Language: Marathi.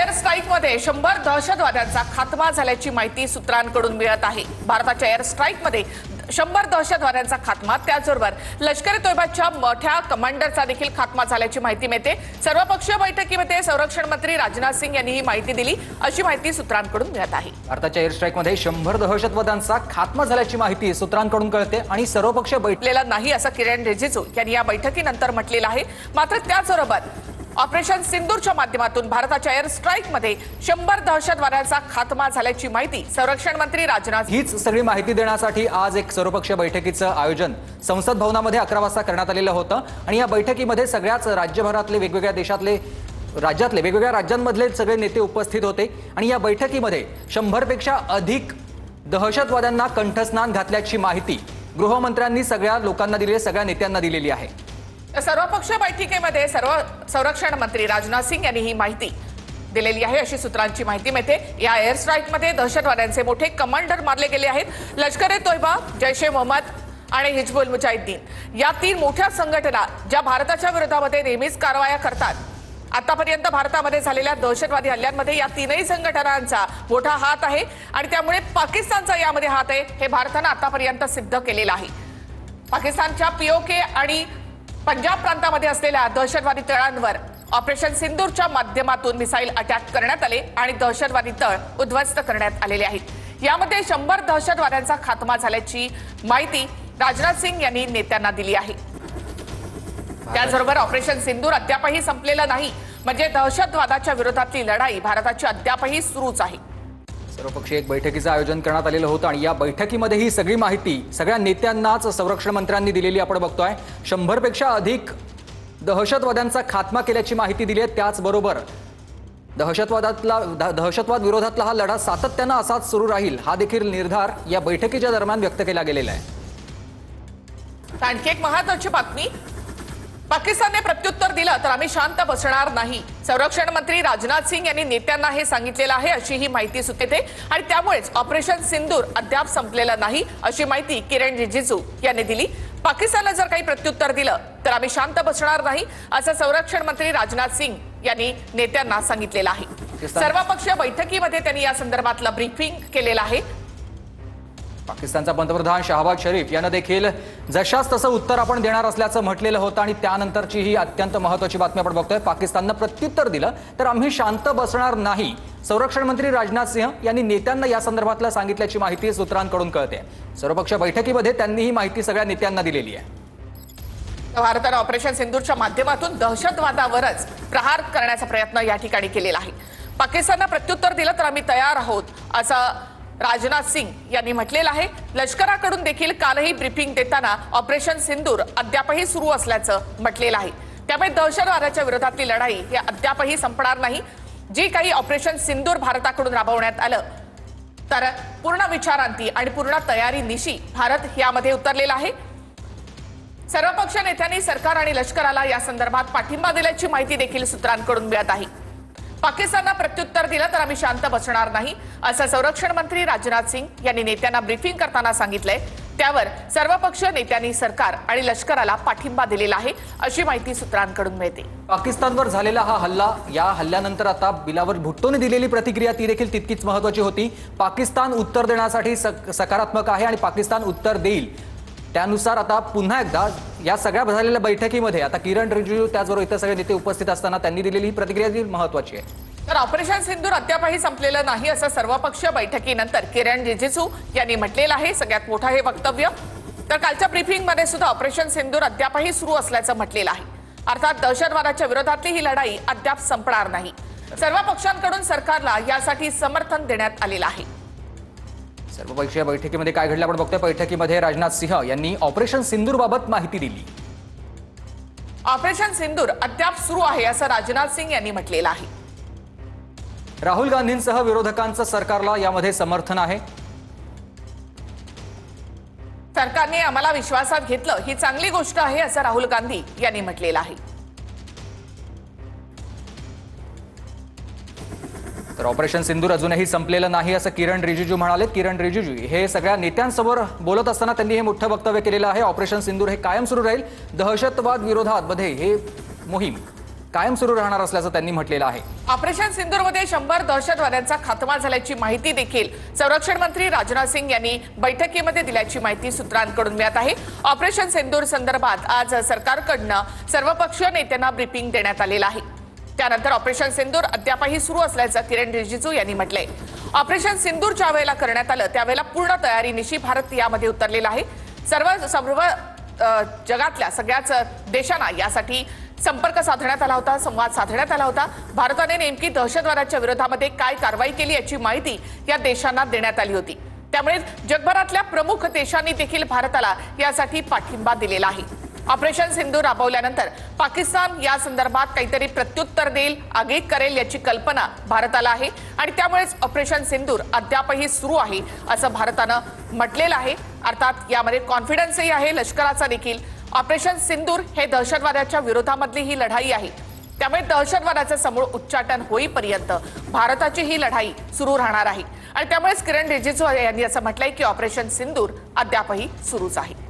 एअर स्ट्राईकमध्ये 100 दहशतवाद्यांचा खात्मा झाल्याची माहिती सूत्रांकडून मिळत आहे। भारताच्या एअर स्ट्राईकमध्ये 100 दहशतवाद्यांचा खात्मा, त्याचबरोबर लष्कर ए तोयबाच्या मोठ्या कमांडरचा देखील खात्मा झाल्याची माहिती मिळते। सर्वपक्षीय बैठकीमध्ये संरक्षण मंत्री राजनाथ सिंग यांनी ही माहिती दिली अशी माहिती सूत्रांकडून मिळत आहे। भारताच्या एअर स्ट्राईकमध्ये 100 दहशतवाद्यांचा खात्मा झाल्याची माहिती सूत्रांकडून कळते आणि सर्वपक्षीय बैठकीला नाही असं किरण रिजिजू यांनी या बैठकीनंतर म्हटलेलं आहे। मात्र त्याचबरोबर ऑपरेशन सिंदूरच्या माध्यमातून भारताच्या एअर स्ट्राईकमध्ये 100 दहशतवाद्यांचा खात्मा झाल्याची माहिती संरक्षण मंत्री राजनाथ हीच सगळी माहिती देण्यासाठी आज एक सर्वपक्षीय बैठकीचं आयोजन संसद भवनामध्ये 11 वाजता करण्यात आलेलं होतं आणि या बैठकीमध्ये सगळ्याच राज्यभरातले वेगवेगळ्या देशातले राज्यातले वेगवेगळ्या राज्यांमधले सगळे नेते उपस्थित होते आणि या बैठकीमध्ये 100 पेक्षा अधिक दहशतवाद्यांना कंठस्नान घातल्याची माहिती गृहमंत्र्यांनी सगळ्या लोकांना दिलेली, सगळ्या नेत्यांना दिलेली आहे। सर्वपक्षीय बैठकीमध्ये संरक्षण मंत्री राजनाथ सिंग यांनी ही माहिती दिलेली आहे अशी सूत्रांची माहिती मिळते। या एअर स्ट्राईकमध्ये दहशतवाद्यांचे मोठे कमांडर मारले गेले आहेत। लष्कर ए तोयबा, जैश ए मोहम्मद आणि हिजबुल मुजाहिद्दीन या 3 मोठ्या संघटना ज्या भारताच्या विरोधामध्ये नेहमीच कारवाया करतात, आतापर्यंत भारतामध्ये झालेल्या दहशतवादी हल्ल्यांमध्ये या 3ही संघटनांचा मोठा हात आहे आणि त्यामुळे पाकिस्तानचा यामध्ये हात आहे हे भारताने आतापर्यंत सिद्ध केलेलं आहे। पाकिस्तानच्या पीओके आणि पंजाब प्रांतामध्ये असलेल्या दहशतवादी तळांवर ऑपरेशन सिंदूरच्या माध्यमातून मिसाईल अटॅक करण्यात आले आणि दहशतवादी तळ उद्ध्वस्त करण्यात आलेले आहेत। यामध्ये 100 दहशतवाद्यांचा खात्मा झाल्याची माहिती राजनाथ सिंग यांनी नेत्यांना दिली आहे। त्याचबरोबर ऑपरेशन सिंदूर अद्यापही संपलेलं नाही, म्हणजे दहशतवादाच्या विरोधातली लढाई भारताची अद्यापही सुरूच आहे। सर्वपक्षीय एक बैठकीचं आयोजन करण्यात आलेलं होतं आणि या बैठकीमध्ये ही सगळी माहिती सगळ्या नेत्यांनाच संरक्षण मंत्र्यांनी दिलेली आपण बघतोय। 100 पेक्षा अधिक दहशतवाद्यांचा खात्मा केल्याची माहिती दिली आहे। त्याचबरोबर दहशतवाद विरोधातला हा लढा सातत्यानं असाच सुरू राहील हा देखील निर्धार या बैठकीच्या दरम्यान व्यक्त केला गेलेला आहे। आणखी एक महत्त्वाची बातमी, पाकिस्तानने प्रत्युत्तर दिलं तर आम्ही शांत बसणार नाही, संरक्षण मंत्री राजनाथ सिंग यांनी नेत्यांना हे सांगितलेलं आहे अशी ही माहिती सुचते आणि त्यामुळेच ऑपरेशन सिंदूर अद्याप संपलेलं नाही अशी माहिती किरण रिजिजू यांनी दिली। पाकिस्तानला जर काही प्रत्युत्तर दिलं तर आम्ही शांत बसणार नाही असं संरक्षण मंत्री राजनाथ सिंग यांनी नेत्यांना सांगितलेलं आहे। सर्वपक्षीय बैठकीमध्ये त्यांनी या संदर्भातलं ब्रीफिंग केलेलं आहे। पाकिस्तानचा पंतप्रधान शहबाज शरीफ यांना देखील जशास तसं उत्तर आपण देणार असल्याचं म्हटलेलं होतं आणि त्यानंतरची ही अत्यंत महत्त्वाची बातमी आपण बघतोय। पाकिस्ताननं प्रत्युत्तर दिलं तर आम्ही शांत बसणार नाही, संरक्षण मंत्री राजनाथ सिंह यांनी नेत्यांना या संदर्भातलं सांगितल्याची माहिती सूत्रांकडून कळते। सर्वपक्षीय बैठकीमध्ये त्यांनी ही माहिती सगळ्या नेत्यांना दिलेली आहे। भारताने ऑपरेशन सिंदूरच्या माध्यमातून दहशतवादावरच प्रहार करण्याचा प्रयत्न या ठिकाणी केलेला आहे। पाकिस्ताननं प्रत्युत्तर दिलं तर आम्ही तयार आहोत असं राजनाथ सिंग यांनी म्हटलेलं आहे। लष्कराकडून देखील कालही ब्रीफिंग देताना ऑपरेशन सिंदूर अद्यापही सुरू असल्याचं म्हटलेलं आहे। त्यामुळे दहशतवादाच्या विरोधातली लढाई ही अद्यापही संपणार नाही। जी काही ऑपरेशन सिंदूर भारताकडून राबवण्यात आलं तर पूर्ण विचारांती आणि पूर्ण तयारीनिशी भारत यामध्ये उतरलेला आहे। सर्वपक्षीय नेत्यांनी सरकार आणि लष्कराला या संदर्भात पाठिंबा दिल्याची माहिती देखील सूत्रांकडून मिळत आहे। पाकिस्तानला प्रत्युत्तर दिलं तर आम्ही शांत बसणार नाही असं संरक्षण मंत्री राजनाथ सिंग यांनी नेत्यांना ब्रीफिंग करताना सांगितलंय। त्यावर सर्वपक्षीय नेत्यांनी सरकार आणि लष्कराला पाठिंबा दिलेला आहे अशी माहिती सूत्रांकडून मिळते। पाकिस्तानवर झालेला हा हल्ला, या हल्ल्यानंतर आता बिलावल भुट्टोने दिलेली प्रतिक्रिया ती देखील तितकीच महत्त्वाची होती। पाकिस्तान उत्तर देण्यासाठी सकारात्मक आहे आणि पाकिस्तान उत्तर देईल त्यानुसार आता पुन्हा एकदा या सगळ्या झालेल्या बैठकीमध्ये आता किरण रिजिजू त्याचबरोबर इतर सगळे नेते उपस्थित असताना त्यांनी दिलेली ही प्रतिक्रिया महत्त्वाची आहे। तर ऑपरेशन सिंदूर अद्यापही संपलेलं नाही असं सर्वपक्षीय बैठकीनंतर किरण रिजिजू यांनी म्हटलेलं आहे। सगळ्यात मोठं हे वक्तव्य। तर कालच्या ब्रीफिंगमध्ये सुद्धा ऑपरेशन सिंदूर अद्यापही सुरू असल्याचं म्हटलेलं आहे। अर्थात दहशतवादाच्या विरोधातली ही लढाई अद्याप संपणार नाही। सर्व पक्षांकडून सरकारला यासाठी समर्थन देण्यात आलेलं आहे। सर्वपक्षीय बैठकीमध्ये काय घडलं आपण बघतोय। बैठकीमध्ये राजनाथ सिंह यांनी ऑपरेशन सिंदूर बाबत माहिती दिली। ऑपरेशन सिंदूर अद्याप सुरू आहे असं राजनाथ सिंग यांनी म्हटलेलं आहे। राहुल गांधींसह विरोधकांचं सरकारला यामध्ये समर्थन आहे। सरकारने आम्हाला विश्वासात घेतलं ही चांगली गोष्ट आहे असं राहुल गांधी यांनी म्हटलेलं आहे। तर ऑपरेशन सिंदूर अजूनही संपलेलं नाही असं किरण रिजिजू म्हणाले। किरण रिजिजू हे सगळ्या नेत्यांसमोर बोलत असताना त्यांनी हे मोठं वक्तव्य केलेलं आहे। ऑपरेशन सिंदूर हे कायम सुरू राहील, दहशतवाद विरोधात मध्ये हे मोहीम कायम सुरू राहणार असल्याचं त्यांनी म्हटलेलं आहे. ऑपरेशन सिंदूरमध्ये 100 दहशतवाद्यांचा खात्मा झाल्याची माहिती देखील संरक्षण मंत्री राजनाथ सिंग यांनी बैठकीमध्ये दिल्याची माहिती सूत्रांकडून मिळत आहे. ऑपरेशन सिंदूर संदर्भात आज सरकारकडनं सर्वपक्षीय नेत्यांना ब्रीफिंग देण्यात आलेलं आहे. त्यानंतर ऑपरेशन सिंदूर अद्यापही सुरू असल्याचं किरण रिजिजू यांनी म्हटलंय. ऑपरेशन सिंदूर ज्या वेळेला करण्यात आलं त्यावेळेला पूर्ण तयारीनिशी भारत यामध्ये उतरलेला आहे. सर्व जगातल्या सगळ्याच देशांना यासाठी संपर्क साधण्यात आला होता, संवाद साधण्यात आला होता. भारताने नेमकी दहशतवादाच्या विरोधामध्ये काय कारवाई केली याची माहिती या देशांना देण्यात आली होती. त्यामुळे जगभरातल्या प्रमुख देशांनी देखील भारताला यासाठी पाठिंबा दिलेला आहे. ऑपरेशन सिंदूर राबवल्यानंतर पाकिस्तान या संदर्भात काहीतरी प्रत्युत्तर देईल, आगीत करेल याची कल्पना भारताला आहे आणि त्यामुळेच ऑपरेशन सिंदूर अद्यापही सुरू आहे असं भारतानं म्हटलेलं आहे. अर्थात यामध्ये कॉन्फिडन्सही आहे लष्कराचा देखील. ऑपरेशन सिंदूर हे दहशतवादाच्या विरोधामधली ही लढाई आहे. त्यामुळे दहशतवादाचं समूळ उच्चाटन होईपर्यंत भारताची ही लढाई सुरू राहणार आहे आणि त्यामुळेच किरण रिजिजू यांनी असं म्हटलंय की ऑपरेशन सिंदूर अद्यापही सुरूच आहे.